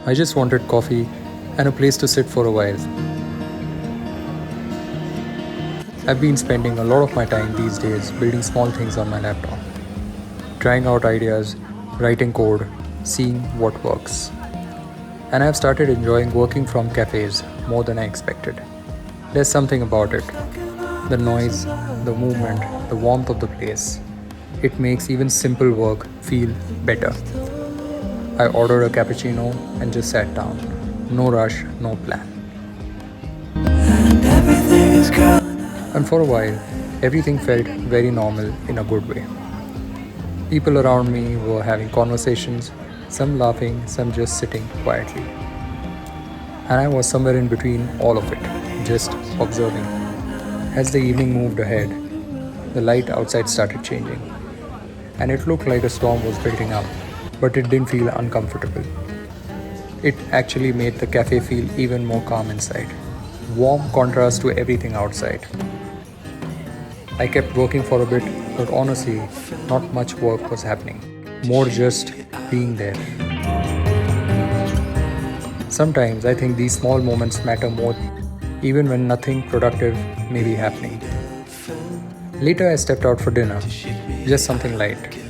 I just wanted coffee and a place to sit for a while. I've been spending a lot of my time these days building small things on my laptop, trying out ideas, writing code, seeing what works. And I've started enjoying working from cafes more than I expected. There's something about it, the noise, the movement, the warmth of the place. It makes even simple work feel better. I ordered a cappuccino and just sat down. No rush, no plan. And for a while, everything felt very normal in a good way. People around me were having conversations, some laughing, some just sitting quietly. And I was somewhere in between all of it, just observing. As the evening moved ahead, the light outside started changing, and it looked like a storm was building up, but it didn't feel uncomfortable. It actually made the cafe feel even more calm inside. Warm contrast to everything outside. I kept working for a bit, but honestly, not much work was happening. More just being there. Sometimes I think these small moments matter more, even when nothing productive may be happening. Later, I stepped out for dinner, just something light.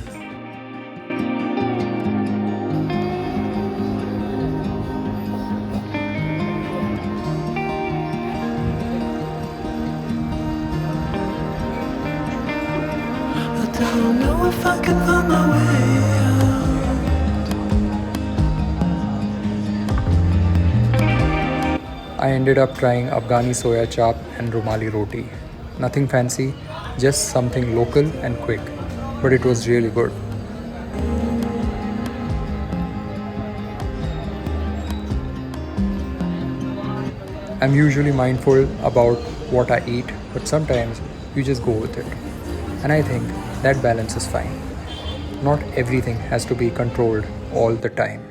Don't know if I can find my way I ended up trying Afghani soya chap and Rumali roti. Nothing fancy, just something local and quick, but it was really good. I'm usually mindful about what I eat, but sometimes you just go with it. And I think that balance is fine. Not everything has to be controlled all the time.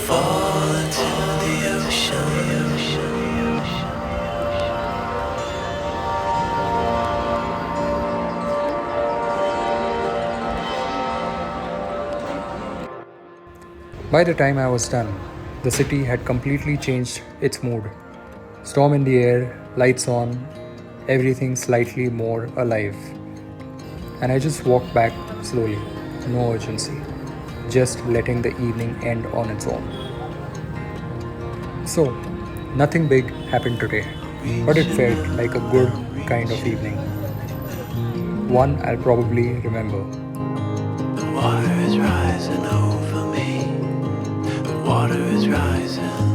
fall into the ocean. By the time I was done, the city had completely changed its mood. Storm in the air, lights on, everything slightly more alive. And I just walked back slowly, no urgency, just letting the evening end on its own. So, nothing big happened today, but it felt like a good kind of evening. One I'll probably remember. The water is rising over me. The water is rising.